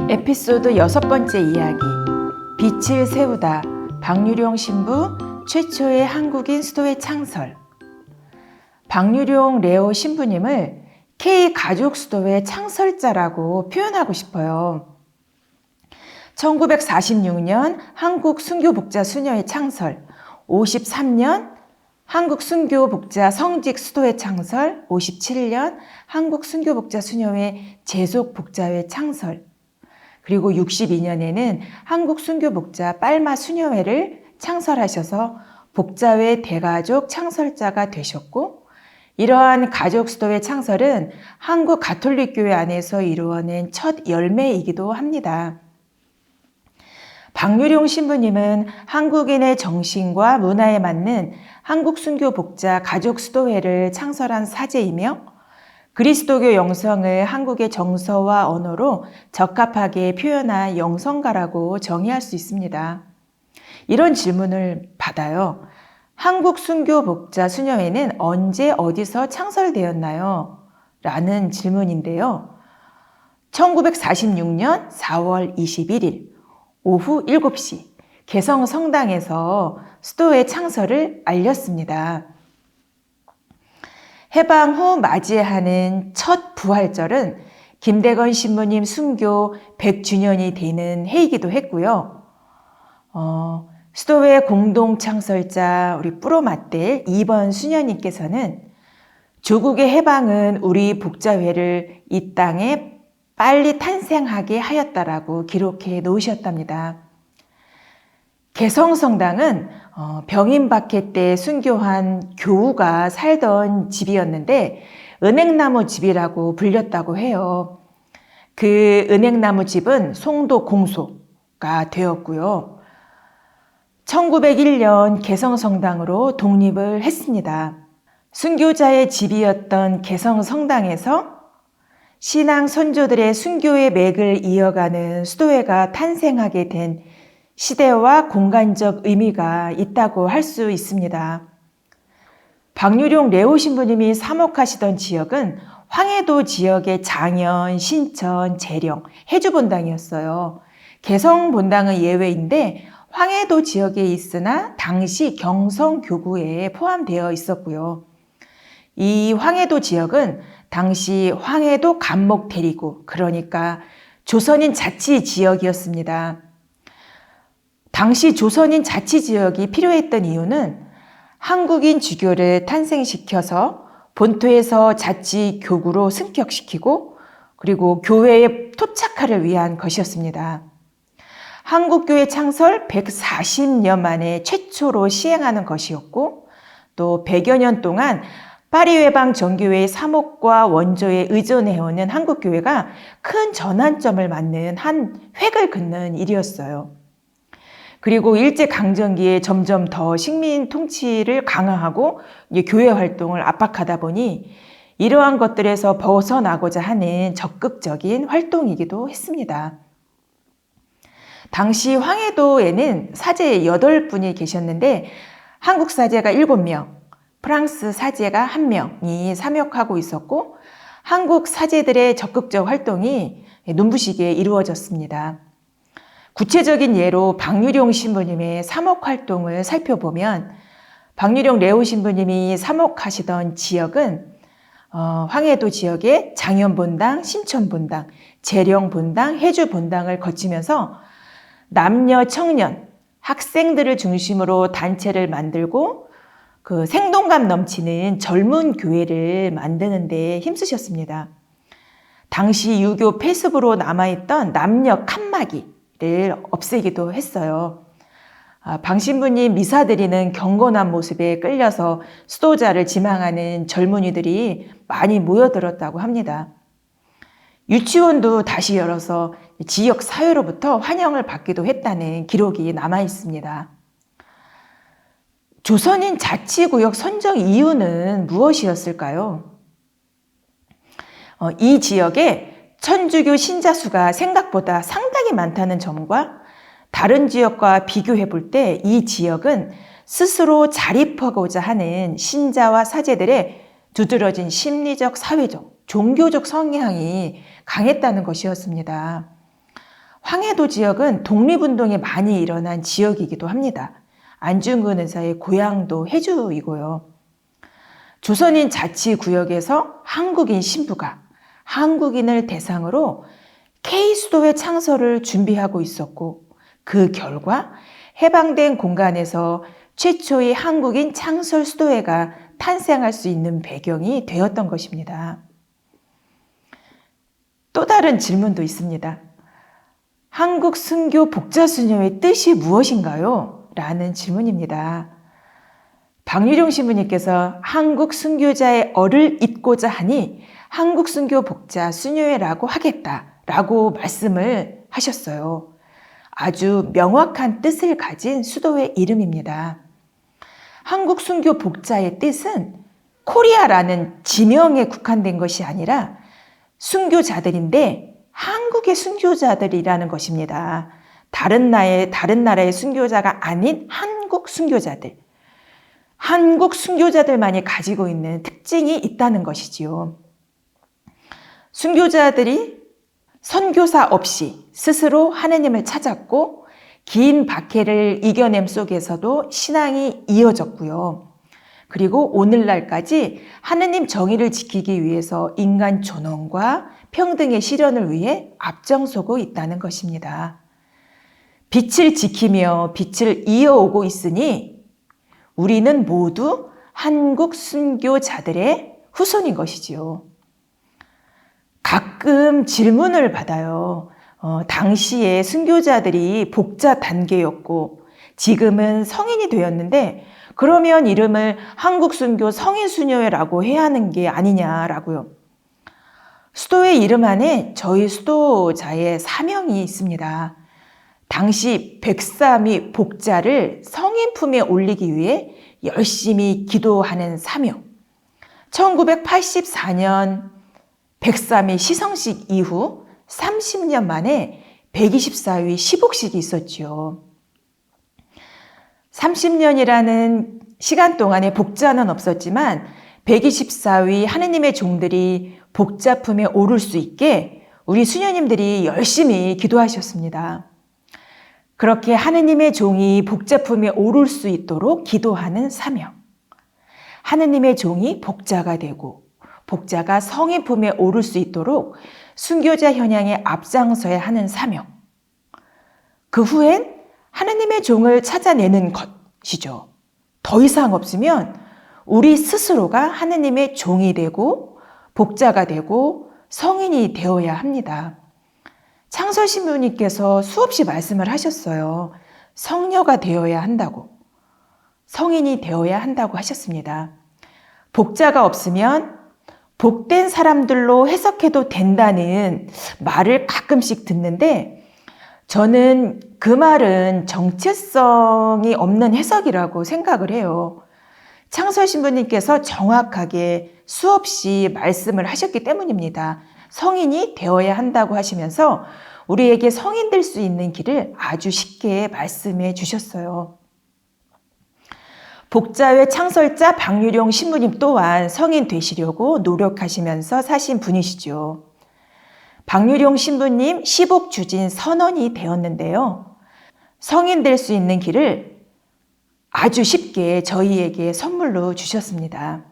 에피소드 6번째 이야기, 빛을 세우다. 박유룡 신부 최초의 한국인 수도회 창설. 박유룡 레오 신부님을 K가족 수도회 창설자라고 표현하고 싶어요. 1946년 한국 순교복자 수녀회 창설, 53년 한국 순교복자 성직 수도회 창설, 57년 한국 순교복자 수녀회 제속복자회 창설, 그리고 62년에는 한국 순교복자 빨마 수녀회를 창설하셔서 복자회 대가족 창설자가 되셨고, 이러한 가족 수도회 창설은 한국 가톨릭교회 안에서 이루어낸 첫 열매이기도 합니다. 박유룡 신부님은 한국인의 정신과 문화에 맞는 한국 순교복자 가족 수도회를 창설한 사제이며, 그리스도교 영성을 한국의 정서와 언어로 적합하게 표현한 영성가라고 정의할 수 있습니다. 이런 질문을 받아요. 한국 순교복자 수녀회는 언제 어디서 창설되었나요? 라는 질문인데요. 1946년 4월 21일 오후 7시 개성성당에서 수도회 창설을 알렸습니다. 해방 후 맞이하는 첫 부활절은 김대건 신부님 순교 100주년이 되는 해이기도 했고요. 수도회 공동 창설자 우리 뿌로마떼 2번 수녀님께서는 조국의 해방은 우리 복자회를 이 땅에 빨리 탄생하게 하였다라고 기록해 놓으셨답니다. 개성성당은 병인박해 때 순교한 교우가 살던 집이었는데 은행나무 집이라고 불렸다고 해요. 그 은행나무 집은 송도 공소가 되었고요. 1901년 개성성당으로 독립을 했습니다. 순교자의 집이었던 개성성당에서 신앙 선조들의 순교의 맥을 이어가는 수도회가 탄생하게 된 시대와 공간적 의미가 있다고 할 수 있습니다. 박유룡 레오 신부님이 사목하시던 지역은 황해도 지역의 장현, 신천, 재령, 해주본당이었어요. 개성본당은 예외인데 황해도 지역에 있으나 당시 경성교구에 포함되어 있었고요. 이 황해도 지역은 당시 황해도 감목대리구, 그러니까 조선인 자치 지역이었습니다. 당시 조선인 자치지역이 필요했던 이유는 한국인 주교를 탄생시켜서 본토에서 자치교구로 승격시키고 그리고 교회의 토착화를 위한 것이었습니다. 한국교회 창설 140년 만에 최초로 시행하는 것이었고, 또 100여 년 동안 파리외방 정교회의 사목과 원조에 의존해오는 한국교회가 큰 전환점을 맞는 한 획을 긋는 일이었어요. 그리고 일제강점기에 점점 더 식민 통치를 강화하고 교회 활동을 압박하다 보니 이러한 것들에서 벗어나고자 하는 적극적인 활동이기도 했습니다. 당시 황해도에는 사제 8분이 계셨는데 한국 사제가 7명, 프랑스 사제가 1명이 사역하고 있었고, 한국 사제들의 적극적 활동이 눈부시게 이루어졌습니다. 구체적인 예로 박유룡 신부님의 사목 활동을 살펴보면, 박유룡 레오 신부님이 사목하시던 지역은 황해도 지역의 장현본당, 신천본당, 재령본당, 해주본당을 거치면서 남녀, 청년, 학생들을 중심으로 단체를 만들고 그 생동감 넘치는 젊은 교회를 만드는 데 힘쓰셨습니다. 당시 유교 폐습으로 남아있던 남녀 칸막이를 없애기도 했어요. 방 신부님 미사 드리는 경건한 모습에 끌려서 수도자를 지망하는 젊은이들이 많이 모여들었다고 합니다. 유치원도 다시 열어서 지역 사회로부터 환영을 받기도 했다는 기록이 남아 있습니다. 조선인 자치구역 선정 이유는 무엇이었을까요? 이 지역에 천주교 신자 수가 생각보다 상당히 많다는 점과 다른 지역과 비교해 볼 때 이 지역은 스스로 자립하고자 하는 신자와 사제들의 두드러진 심리적, 사회적, 종교적 성향이 강했다는 것이었습니다. 황해도 지역은 독립운동이 많이 일어난 지역이기도 합니다. 안중근 의사의 고향도 해주이고요. 조선인 자치구역에서 한국인 신부가 한국인을 대상으로 K수도회 창설을 준비하고 있었고, 그 결과 해방된 공간에서 최초의 한국인 창설 수도회가 탄생할 수 있는 배경이 되었던 것입니다. 또 다른 질문도 있습니다. 한국 순교 복자수녀의 뜻이 무엇인가요? 라는 질문입니다. 박유룡 신부님께서 한국 순교자의 얼을 잇고자 하니 한국 순교 복자 수녀회라고 하겠다라고 말씀을 하셨어요. 아주 명확한 뜻을 가진 수도회 이름입니다. 한국 순교 복자의 뜻은 코리아라는 지명에 국한된 것이 아니라 순교자들인데 한국의 순교자들이라는 것입니다. 다른 나라의 순교자가 아닌 한국 순교자들. 한국 순교자들만이 가지고 있는 특징이 있다는 것이지요. 순교자들이 선교사 없이 스스로 하느님을 찾았고, 긴 박해를 이겨냄 속에서도 신앙이 이어졌고요. 그리고 오늘날까지 하느님 정의를 지키기 위해서 인간 존엄과 평등의 실현을 위해 앞장서고 있다는 것입니다. 빛을 지키며 빛을 이어오고 있으니 우리는 모두 한국 순교자들의 후손인 것이지요. 가끔 질문을 받아요. 당시에 순교자들이 복자 단계였고 지금은 성인이 되었는데 그러면 이름을 한국순교 성인수녀회라고 해야 하는 게 아니냐라고요. 수도회 이름 안에 저희 수도자의 사명이 있습니다. 당시 백삼이 복자를 성인 품에 올리기 위해 열심히 기도하는 사명. 1984년 백삼이 시성식 이후 30년 만에 124위 시복식이 있었지요. 30년이라는 시간 동안에 복자는 없었지만 124위 하느님의 종들이 복자 품에 오를 수 있게 우리 수녀님들이 열심히 기도하셨습니다. 그렇게 하느님의 종이 복자 품에 오를 수 있도록 기도하는 사명. 하느님의 종이 복자가 되고 복자가 성인 품에 오를 수 있도록 순교자 현양에 앞장서야 하는 사명. 그 후엔 하느님의 종을 찾아내는 것이죠. 더 이상 없으면 우리 스스로가 하느님의 종이 되고 복자가 되고 성인이 되어야 합니다. 창설신부님께서 수없이 말씀을 하셨어요. 성녀가 되어야 한다고, 성인이 되어야 한다고 하셨습니다. 복자가 없으면 복된 사람들로 해석해도 된다는 말을 가끔씩 듣는데 저는 그 말은 정체성이 없는 해석이라고 생각을 해요. 창설신부님께서 정확하게 수없이 말씀을 하셨기 때문입니다. 성인이 되어야 한다고 하시면서 우리에게 성인 될 수 있는 길을 아주 쉽게 말씀해 주셨어요. 복자회 창설자 박유룡 신부님 또한 성인 되시려고 노력하시면서 사신 분이시죠. 박유룡 신부님 시복주진 선언이 되었는데요. 성인 될 수 있는 길을 아주 쉽게 저희에게 선물로 주셨습니다.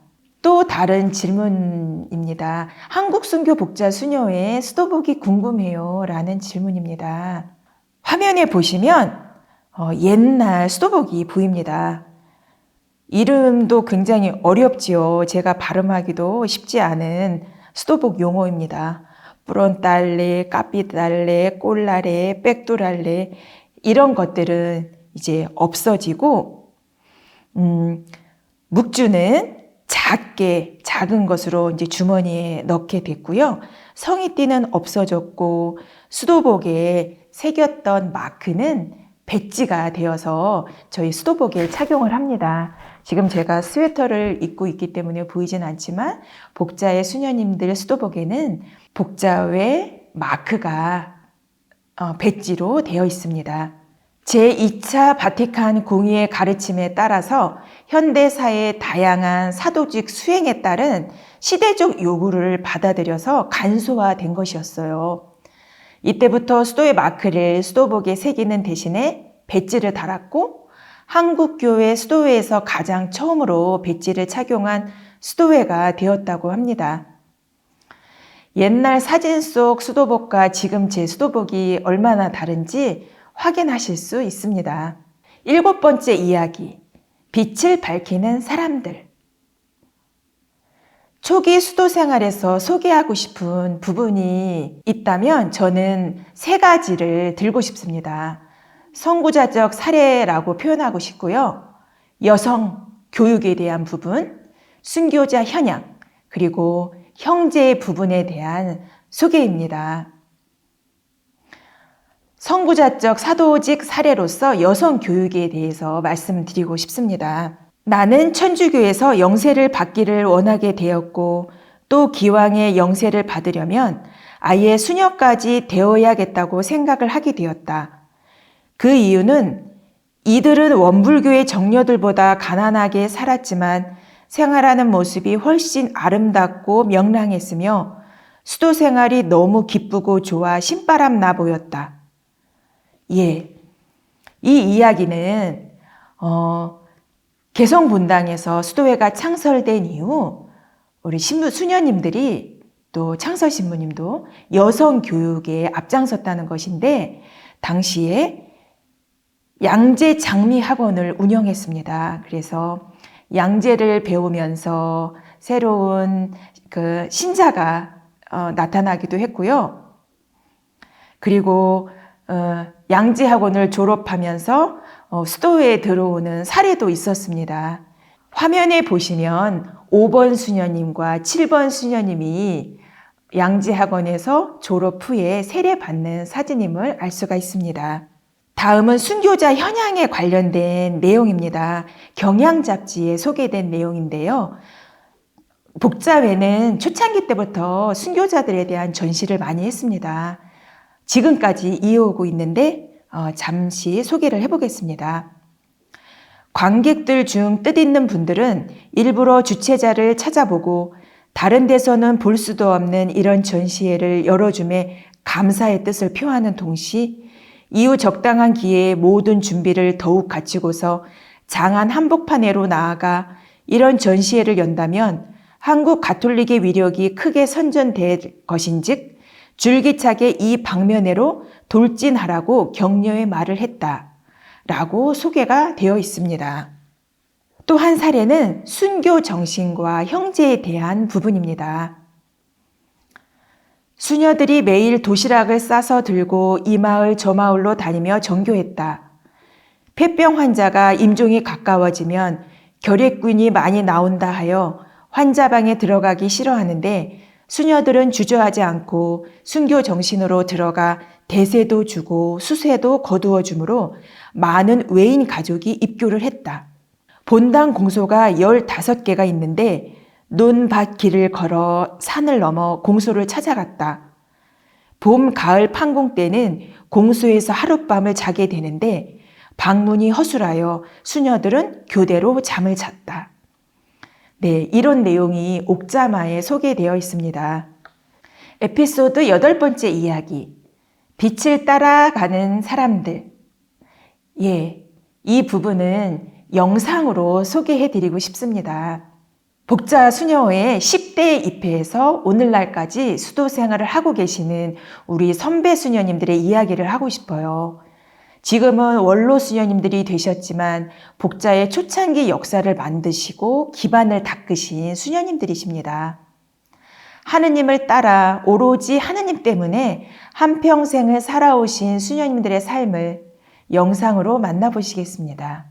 또 다른 질문입니다. 한국 순교 복자 수녀회 수도복이 궁금해요 라는 질문입니다. 화면에 보시면 옛날 수도복이 보입니다. 이름도 굉장히 어렵지요. 제가 발음하기도 쉽지 않은 수도복 용어입니다. 뿌런딸레, 까삐딸레, 꼴라레, 빽돌랄레 이런 것들은 이제 없어지고 묵주는 작은 것으로 이제 주머니에 넣게 됐고요. 성이띠는 없어졌고 수도복에 새겼던 마크는 배지가 되어서 저희 수도복에 착용을 합니다. 지금 제가 스웨터를 입고 있기 때문에 보이진 않지만 복자의 수녀님들 수도복에는 복자회 마크가 배지로 되어 있습니다. 제2차 바티칸 공의의 가르침에 따라서 현대사의 다양한 사도직 수행에 따른 시대적 요구를 받아들여서 간소화된 것이었어요. 이때부터 수도의 마크를 수도복에 새기는 대신에 배지를 달았고 한국교회 수도회에서 가장 처음으로 배지를 착용한 수도회가 되었다고 합니다. 옛날 사진 속 수도복과 지금 제 수도복이 얼마나 다른지 확인하실 수 있습니다. 7번째 이야기, 빛을 밝히는 사람들. 초기 수도 생활에서 소개하고 싶은 부분이 있다면 저는 3가지를 들고 싶습니다. 선구자적 사례라고 표현하고 싶고요. 여성 교육에 대한 부분, 순교자 현양, 그리고 형제의 부분에 대한 소개입니다. 선구자적 사도직 사례로서 여성 교육에 대해서 말씀드리고 싶습니다. 나는 천주교에서 영세를 받기를 원하게 되었고 또 기왕에 영세를 받으려면 아예 수녀까지 되어야겠다고 생각을 하게 되었다. 그 이유는 이들은 원불교의 정녀들보다 가난하게 살았지만 생활하는 모습이 훨씬 아름답고 명랑했으며 수도 생활이 너무 기쁘고 좋아 신바람 나 보였다. 예, 이 이야기는 개성분당에서 수도회가 창설된 이후 우리 수녀님들이 또 창설 신부님도 여성 교육에 앞장섰다는 것인데 당시에 양재 장미 학원을 운영했습니다. 그래서 양재를 배우면서 새로운 그 신자가 나타나기도 했고요. 그리고 양재 학원을 졸업하면서 수도회에 들어오는 사례도 있었습니다. 화면에 보시면 5번 수녀님과 7번 수녀님이 양재 학원에서 졸업 후에 세례받는 사진임을 알 수가 있습니다. 다음은 순교자 현양에 관련된 내용입니다. 경향 잡지에 소개된 내용인데요. 복자회는 초창기 때부터 순교자들에 대한 전시를 많이 했습니다. 지금까지 이어오고 있는데 잠시 소개를 해보겠습니다. 관객들 중 뜻있는 분들은 일부러 주최자를 찾아보고 다른 데서는 볼 수도 없는 이런 전시회를 열어줌에 감사의 뜻을 표하는 동시 이후 적당한 기회에 모든 준비를 더욱 갖추고서 장안 한복판으로 나아가 이런 전시회를 연다면 한국 가톨릭의 위력이 크게 선전될 것인즉 줄기차게 이 방면으로 돌진하라고 격려의 말을 했다라고 소개가 되어 있습니다. 또 한 사례는 순교 정신과 형제에 대한 부분입니다. 수녀들이 매일 도시락을 싸서 들고 이 마을 저 마을로 다니며 정교했다. 폐병 환자가 임종이 가까워지면 결핵균이 많이 나온다 하여 환자방에 들어가기 싫어하는데 수녀들은 주저하지 않고 순교 정신으로 들어가 대세도 주고 수세도 거두어 주므로 많은 외인 가족이 입교를 했다. 본당 공소가 15개가 있는데 논밭 길을 걸어 산을 넘어 공소를 찾아갔다. 봄, 가을 판공 때는 공소에서 하룻밤을 자게 되는데 방문이 허술하여 수녀들은 교대로 잠을 잤다. 네, 이런 내용이 옥자마에 소개되어 있습니다. 에피소드 8번째 이야기, 빛을 따라가는 사람들. 예, 이 부분은 영상으로 소개해드리고 싶습니다. 복자 수녀회 10대에 입회해서 오늘날까지 수도 생활을 하고 계시는 우리 선배 수녀님들의 이야기를 하고 싶어요. 지금은 원로 수녀님들이 되셨지만 복자의 초창기 역사를 만드시고 기반을 닦으신 수녀님들이십니다. 하느님을 따라 오로지 하느님 때문에 한평생을 살아오신 수녀님들의 삶을 영상으로 만나보시겠습니다.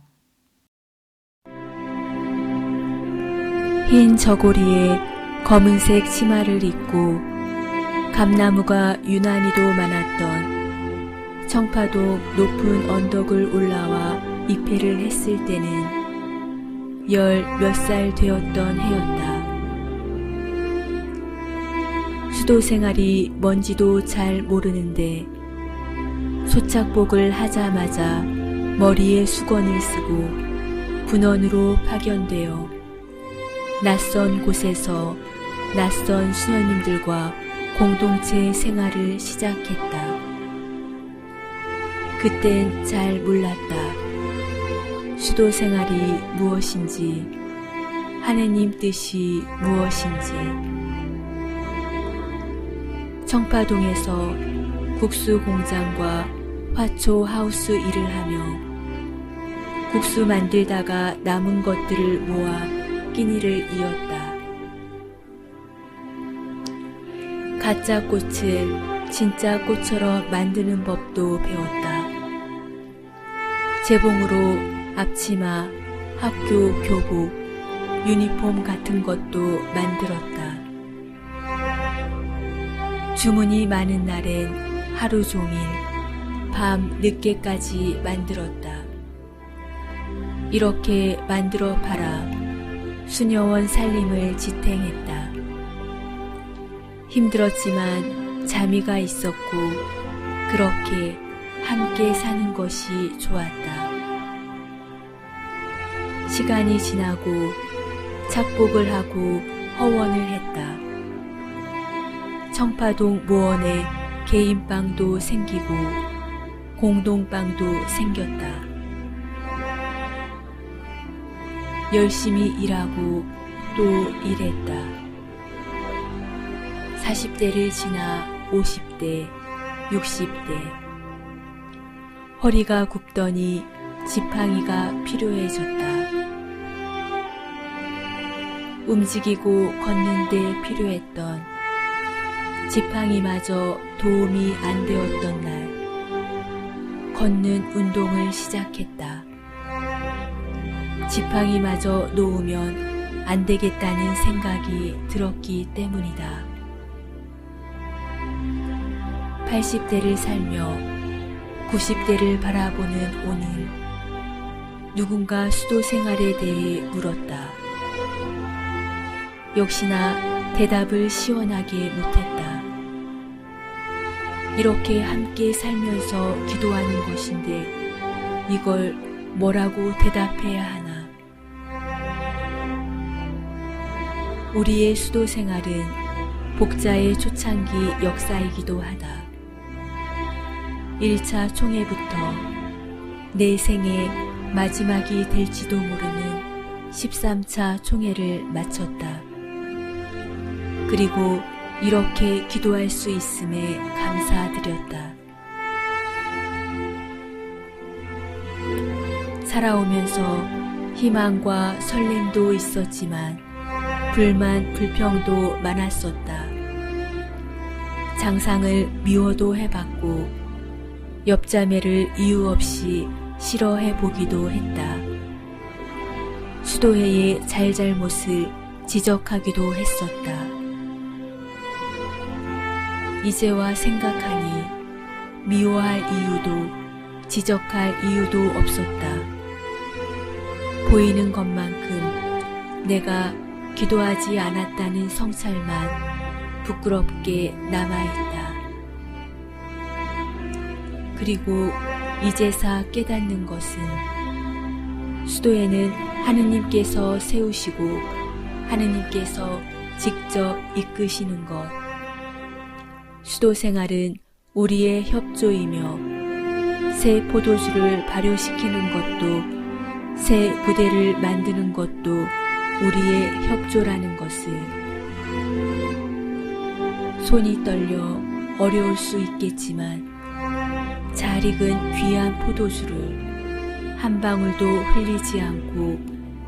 흰 저고리에 검은색 치마를 입고 감나무가 유난히도 많았던 청파도 높은 언덕을 올라와 입회를 했을 때는 10몇 살 되었던 해였다. 수도 생활이 뭔지도 잘 모르는데 소착복을 하자마자 머리에 수건을 쓰고 분원으로 파견되어 낯선 곳에서 낯선 수녀님들과 공동체 생활을 시작했다. 그땐 잘 몰랐다. 수도 생활이 무엇인지, 하느님 뜻이 무엇인지. 청파동에서 국수 공장과 화초 하우스 일을 하며 국수 만들다가 남은 것들을 모아 끼니를 이었다. 가짜 꽃을 진짜 꽃처럼 만드는 법도 배웠다. 재봉으로 앞치마, 학교 교복, 유니폼 같은 것도 만들었다. 주문이 많은 날엔 하루 종일 밤 늦게까지 만들었다. 이렇게 만들어 팔아 수녀원 살림을 지탱했다. 힘들었지만 자미가 있었고 그렇게 함께 사는 것이 좋았다. 시간이 지나고 착복을 하고 허원을 했다. 청파동 모원에 개인방도 생기고 공동방도 생겼다. 열심히 일하고 또 일했다. 40대를 지나 50대, 60대. 허리가 굽더니 지팡이가 필요해졌다. 움직이고 걷는 데 필요했던 지팡이마저 도움이 안 되었던 날, 걷는 운동을 시작했다. 지팡이마저 놓으면 안 되겠다는 생각이 들었기 때문이다. 80대를 살며 90대를 바라보는 오늘, 누군가 수도 생활에 대해 물었다. 역시나 대답을 시원하게 못했다. 이렇게 함께 살면서 기도하는 것인데 이걸 뭐라고 대답해야 하나. 우리의 수도 생활은 복자의 초창기 역사이기도 하다. 1차 총회부터 내 생의 마지막이 될지도 모르는 13차 총회를 마쳤다. 그리고 이렇게 기도할 수 있음에 감사드렸다. 살아오면서 희망과 설렘도 있었지만 불만, 불평도 많았었다. 장상을 미워도 해봤고 옆자매를 이유 없이 싫어해보기도 했다. 수도회의 잘잘못을 지적하기도 했었다. 이제와 생각하니 미워할 이유도 지적할 이유도 없었다. 보이는 것만큼 내가 기도하지 않았다는 성찰만 부끄럽게 남아있다. 그리고 이제사 깨닫는 것은 수도에는 하느님께서 세우시고 하느님께서 직접 이끄시는 것, 수도 생활은 우리의 협조이며 새 포도주를 발효시키는 것도 새 부대를 만드는 것도 우리의 협조라는 것을. 손이 떨려 어려울 수 있겠지만 잘 익은 귀한 포도주를 한 방울도 흘리지 않고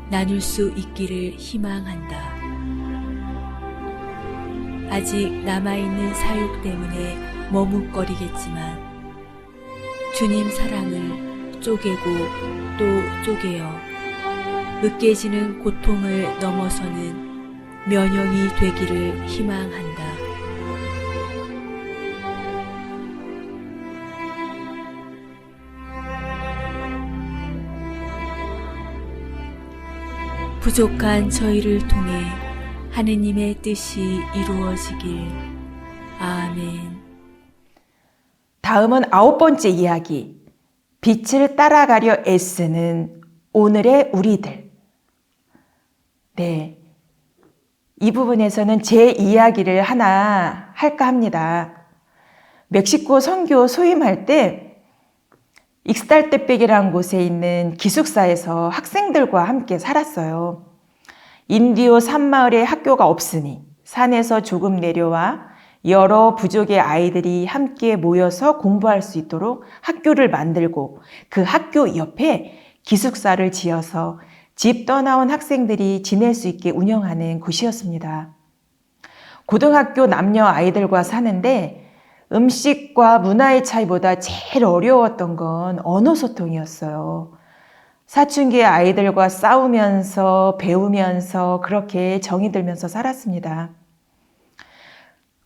나눌 수 있기를 희망한다. 아직 남아있는 사욕 때문에 머뭇거리겠지만 주님 사랑을 쪼개고 또 쪼개어 으깨지는 고통을 넘어서는 면역이 되기를 희망한다. 부족한 저희를 통해 하느님의 뜻이 이루어지길. 아멘. 다음은 9번째 이야기. 빛을 따라가려 애쓰는 오늘의 우리들. 네. 이 부분에서는 제 이야기를 하나 할까 합니다. 멕시코 선교 소임할 때 익살대백이라는 곳에 있는 기숙사에서 학생들과 함께 살았어요. 인디오 산마을에 학교가 없으니 산에서 조금 내려와 여러 부족의 아이들이 함께 모여서 공부할 수 있도록 학교를 만들고 그 학교 옆에 기숙사를 지어서 집 떠나온 학생들이 지낼 수 있게 운영하는 곳이었습니다. 고등학교 남녀 아이들과 사는데 음식과 문화의 차이보다 제일 어려웠던 건 언어 소통이었어요. 사춘기의 아이들과 싸우면서 배우면서 그렇게 정이 들면서 살았습니다.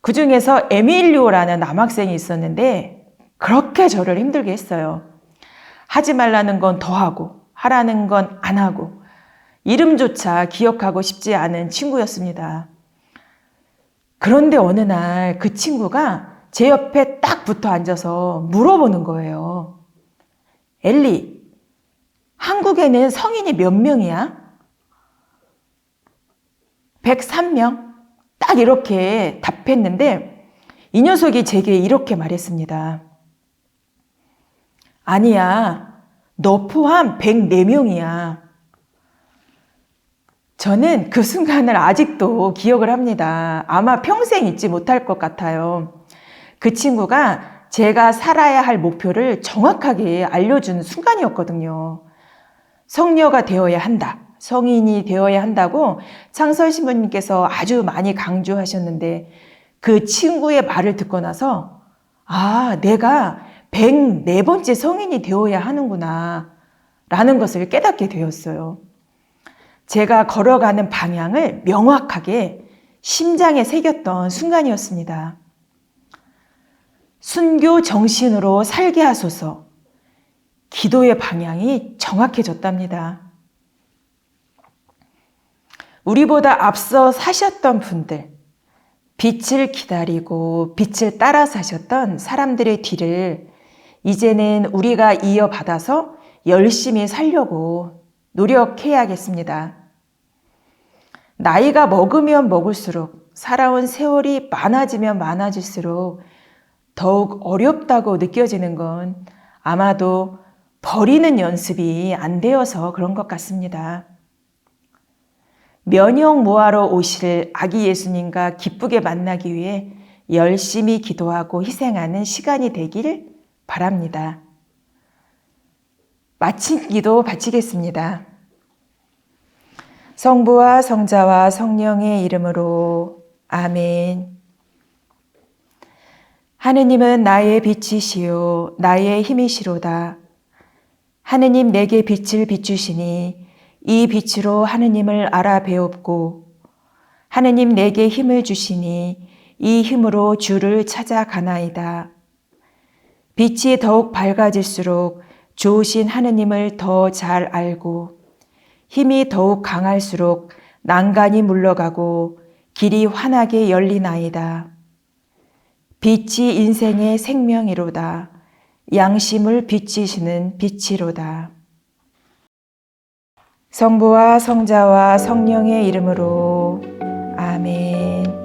그 중에서 에밀리오라는 남학생이 있었는데 그렇게 저를 힘들게 했어요. 하지 말라는 건 더 하고 하라는 건 안 하고 이름조차 기억하고 싶지 않은 친구였습니다. 그런데 어느 날 그 친구가 제 옆에 딱 붙어 앉아서 물어보는 거예요. 엘리, 한국에는 성인이 몇 명이야? 103명? 딱 이렇게 답했는데 이 녀석이 제게 이렇게 말했습니다. 아니야, 너 포함 104명이야. 저는 그 순간을 아직도 기억을 합니다. 아마 평생 잊지 못할 것 같아요. 그 친구가 제가 살아야 할 목표를 정확하게 알려준 순간이었거든요. 성녀가 되어야 한다. 성인이 되어야 한다고 창설신부님께서 아주 많이 강조하셨는데 그 친구의 말을 듣고 나서 내가 104번째 성인이 되어야 하는구나 라는 것을 깨닫게 되었어요. 제가 걸어가는 방향을 명확하게 심장에 새겼던 순간이었습니다. 순교 정신으로 살게 하소서. 기도의 방향이 정확해졌답니다. 우리보다 앞서 사셨던 분들, 빛을 기다리고 빛을 따라 사셨던 사람들의 뒤를 이제는 우리가 이어받아서 열심히 살려고 노력해야겠습니다. 나이가 먹으면 먹을수록 살아온 세월이 많아지면 많아질수록 더욱 어렵다고 느껴지는 건 아마도 버리는 연습이 안 되어서 그런 것 같습니다. 면역 모하러 오실 아기 예수님과 기쁘게 만나기 위해 열심히 기도하고 희생하는 시간이 되길 바랍니다. 마친 기도 바치겠습니다. 성부와 성자와 성령의 이름으로 아멘. 하느님은 나의 빛이시요 나의 힘이시로다. 하느님 내게 빛을 비추시니 이 빛으로 하느님을 알아배옵고 하느님 내게 힘을 주시니 이 힘으로 주를 찾아가나이다. 빛이 더욱 밝아질수록 좋으신 하느님을 더 잘 알고 힘이 더욱 강할수록 난간이 물러가고 길이 환하게 열리나이다. 빛이 인생의 생명이로다. 양심을 비치시는 빛이로다. 성부와 성자와 성령의 이름으로 아멘.